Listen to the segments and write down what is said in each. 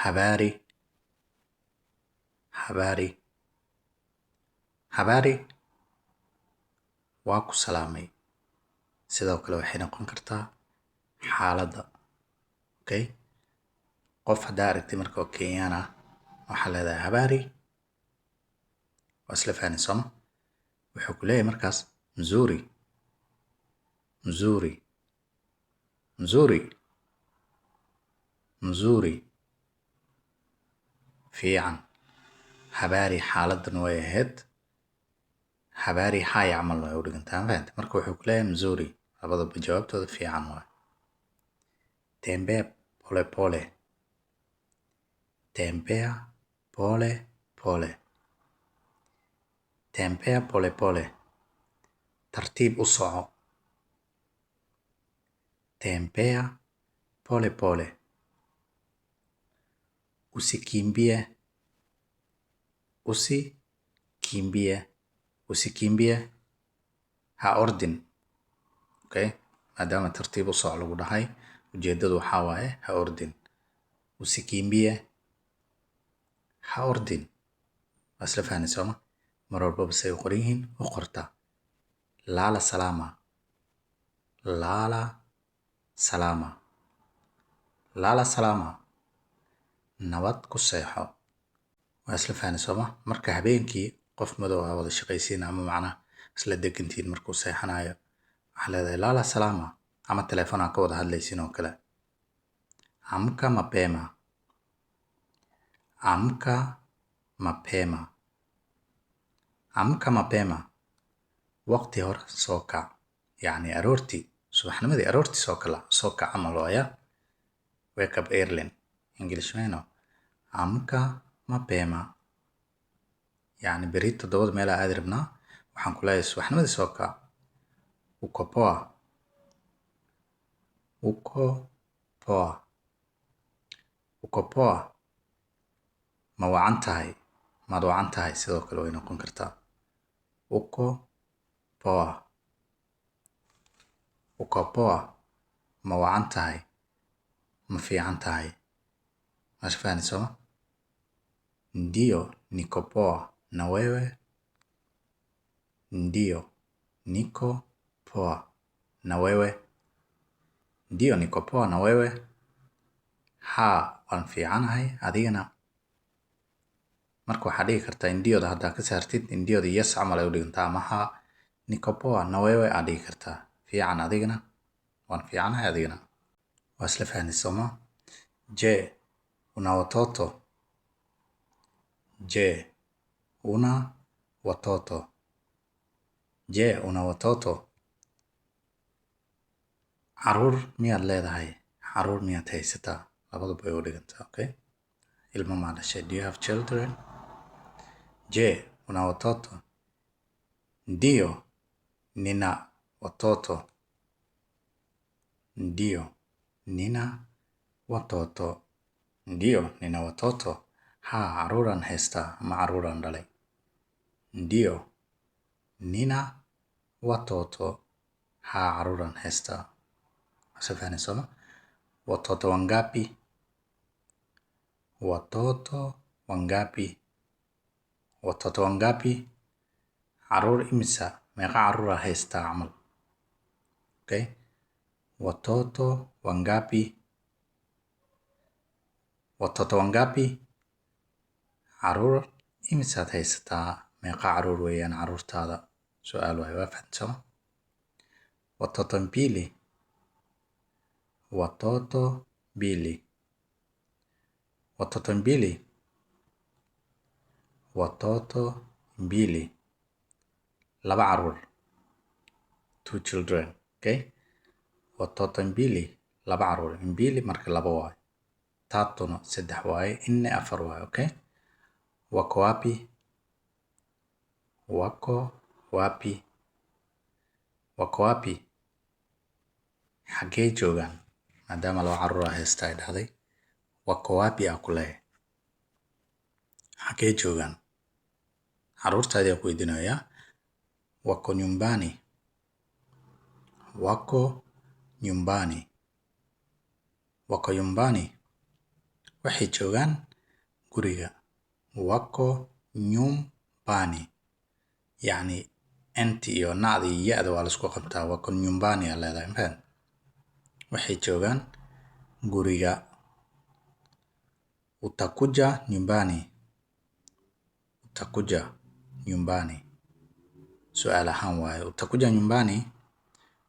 habari, habari, habari waa ku salaamay. sidoo kale waxay noqon kartaa xaaladda. Okay, qof haddaa aragtay marka oo Kenyaan ah waxaa leedahay habari, waa isla fahni sooma. wuxuu ku leeyahay markaas mzuri, mzuri, mzuri, mzuri, fiican. habari xaaladdan way ahayd habari hay camal way u dhigantaa fahanta. marka wuxuu ku leeyahay mzuri, labadaba jawaabtooda fiican waay. tembea pole pole, tembea pole pole, tembea pole pole, tartiib u soco. tembea pole pole, usikimbie, usikimbie, usikimbie, ha ordin. Okay, maadaama tartiib u soco lagu dhahay ujeedadu waxaa waaye ha ordin. usikimbie, ha ordin. waa isla fahni sooma. mar walbaba say u qoran yihiin u qorta. lala salama, lala salama, lala salama, nabad ku seexo. waa isla fahni sooma. marka habeenkii qof madow ah wada shaqaysiin ama macnaha isla degantiin markuu seexanayo waxaa leedahay lala salama, ama telefoon aan ka wada hadlaysin oo kale. amka mapema, amka mapema, amka mapema, waqti hore soo kac. yacni aroortii subaxnimadii aroortii soo kac camal waaya. wake up early English meno. amka mapema, yacni beri 7 meelaa aadi rabnaa waxaan ku leeyahay subaxnimadii soo kac. uko poa, uko poa, uko poa, ma wacan tahay, maad wacan tahay sidoo kale way noqon kartaa. uko poa, uko poa, ma wacan tahay, ma fiican tahay. maasha fahni sooma. ndio niko poa na wewe, ndio niko poa na wewe, ndio niko poa na wewe, haa waan fiicanahay adigana. marka waxaa dhigi kartaa indiyooda haddaa ka saartid indiyooda yes camal ay u dhigantaa, ama haa niko poa na wewe aad dhigi kartaa. fiican adigana, waan fiicanahay adigana. waa isla fahni sooma. je una watoto, je una watoto, je una watoto, caruur miyaad leedahay, caruur miyaad haysataa. labadaba way u dhigantaa. Okay, ilmo maa dhashay. do you have children. je una watoto, ndio nina watoto, ndio nina watoto, ndio nina watoto, haa caruuran haystaa ama caruuran dhalay. ndio nina watoto, haa caruuran haystaa. asafani soma. watoto wangapi, watoto wangapi, watoto wangapi, caruur imisa, meeqa caruura haystaa camal. Okay, watoto wangapi, watoto wangapi, caruur imisaad haysataa, meeqa caruur weeyaan caruurtaada. su-aal waay. waa fahmi sooma. watoto mbili, watoto mbili, watoto mbili, watoto mbili, laba caruur, 2 children. Okay, watoto mbili, laba caruur. mbili marka laba waay, tatuna 3 waaye, 4 4 waaye. Okay, wako wapi, wako wapi, wako wapi, xaggee joogaan. maadaama laba caruur haystaa ay dhahday wako wapi aa ku leeyahay. xaggee joogaan, caruurtaadii aa ku weydiinayaa. wako nyumbani, wako nyumbani, wako nyumbani, waxay joogaan guriga. Wako nyumbani. Yani enti iyo nacdi iyo ya-da waa laisku qabtaa. Wako nyumbani aa leedahay. Mafahad? Waxay joogaan guriga. Utakuja nyumbani. Utakuja nyumbani. Su'aal ahaan waaye. Utakuja nyumbani.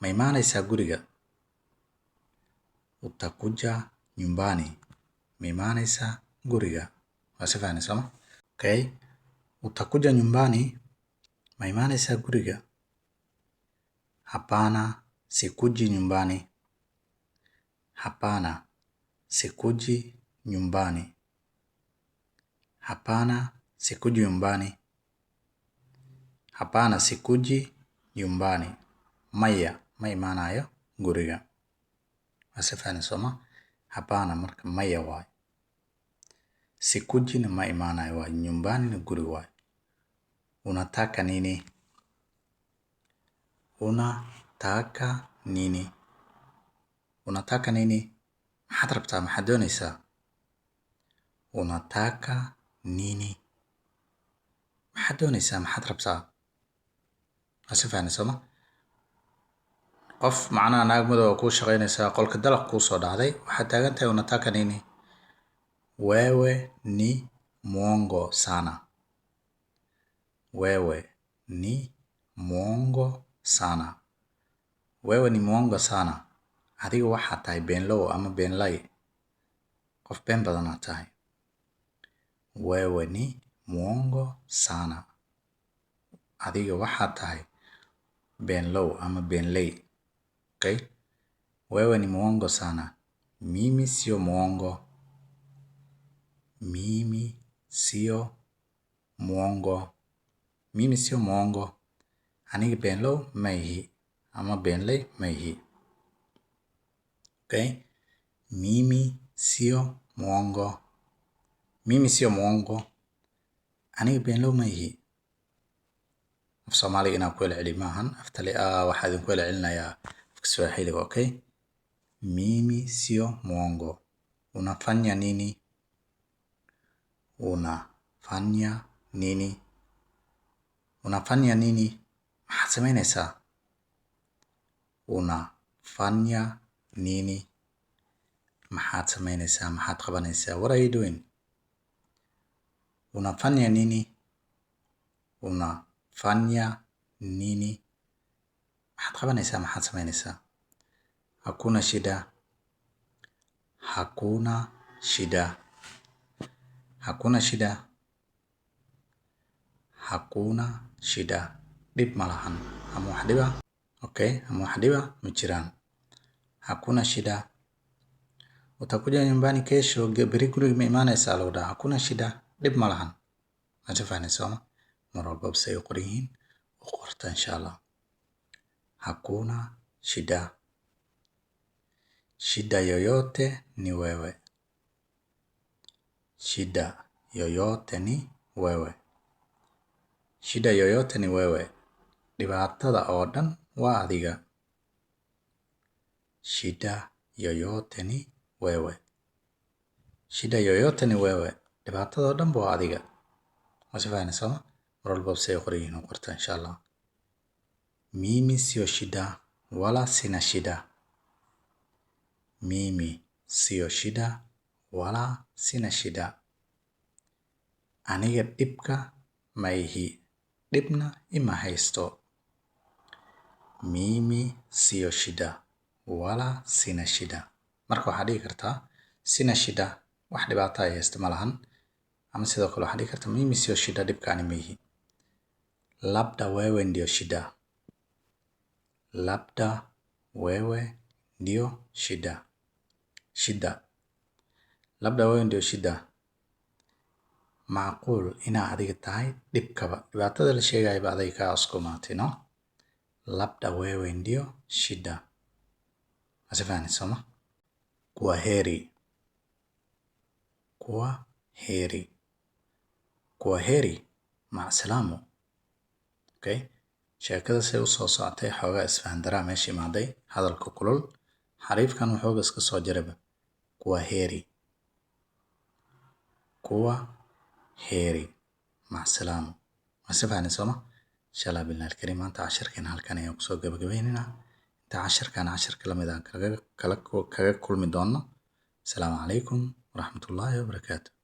Ma imaanaysaa guriga? Utakuja nyumbani. Ma imaanaysaa guriga? Waa si fahanay sooma? Okay. Utakuja nyumbani. Ma imaanaysaa guriga? Hapana, sikuji nyumbani. Hapana, sikuji nyumbani. Hapana, sikuji nyumbani. Hapana, sikuji nyumbani. Maya, ma imaanayo guriga. Waa si fahanay sooma? Hapana marka maya waay. Sikujina ma imaanayo waay. Nyumbani na guri waay. Unataka nini? Unataka nini? Unataka nini? Maxaad rabtaa? Maxaad doonaysaa? Unataka nini? Maxaad doonaysaa? Maxaad rabtaa? Waa si fahanay sooma? Qof macnaha naag madow oo kuu shaqaynaysaa, qolka dalaq kuu soo dhacday, waxaad taagan tahay unataka nini? Wewe ni mwongo sana. Wewe ni mwongo sana. Wewe ni mwongo sana. Adiga waxaad tahay beenlow ama beenlay. Qof been badan aad tahay. Wewe ni mwongo sana. Adiga waxaad tahay beenlow ama beenlay. Okay? Wewe ni mwongo sana. Mimi sio mwongo. Mimi sio mwongo. Mimi sio mwongo. Aniga beenlow ma ihi ama beenlay ma ihi. Okay? Mimi sio mwongo. Mimi sio mwongo. Aniga beenlow ma ihi. Af Soomaaliga inaan ku celceliyo maahan. Aftali waxaa idinku celcelinayaa afka Swahiliga. Okay? Mimi sio mwongo. Unafanya nini? Unafanya nini? Unafanya nini? Maxaad samaynaysaa? Unafanya nini? Maxaad samaynaysaa? Maxaad qabanaysaa? What are you doing? Unafanya nini? Unafanya nini? Maxaad qabanaysaa? Maxaad samaynaysaa? Hakuna shida. Hakuna shida. Hakuna shida. Hakuna shida. Dhib ma lahan. Ama wax dhiba? Okay. Ama wax dhiba ma jiraan. Hakuna shida. Utakuja nyumbani kesho, beri guriga ma imaanaysaa lagu dhahaa. Hakuna shida. Dhib ma lahan. Ma si fahanay sooma? Mar walba say u qoran yihiin u qorta insha Allah. Hakuna shida. Shida yoyote ni wewe. Shida yoyote ni wewe. Shida yoyote ni wewe. Dhibaatada oo dhan waa adiga. Shida yoyote ni wewe. Shida yoyote ni wewe. Dhibaatada oo dhan waa adiga. Ma si fahanay sooma? Mar walba say u qoran yihiin u qorta insha Allah. Mimi sio shida wala sina shida. Mimi sio shida wala sina shida. Aniga dhibka ma ihi. Dhibna ima haysto. Mimi sio shida wala sina shida. Marka waxaad dhihi kartaa sina shida, wax dhibaato ay haysto ma lahan. Ama sidoo kale waxaad dhihi kartaa mimi sio shida, dhibka ani ma ihi. Labda wewe ndio shida. Labda wewe ndio shida. Shida. Labda wewe ndio shida. Macquul inaa adiga tahay dhibkaba. Dhibaatada la sheegaya ba adiga kaa askumaatay, no? Labda wewe ndio shida. Ma si fahanay sooma? Kwaheri. Kwaheri. Kwaheri. Macsalaamo. Okay? Sheekada say u soo socotay xoogaa isfahan daraa meesha imaaday. Hadalka kulul. Xariifkan wuxuu iska soo jaraba. Kwaheri. kuwa heri. مع السلامة. ما سبعني سما إن شاء الله بالله الكريم أنت عشر كان هالكان يا كسو جبجبيننا أنت عشر كان عشر كلام إذا كلا كل من دوننا. السلام عليكم ورحمة الله وبركاته.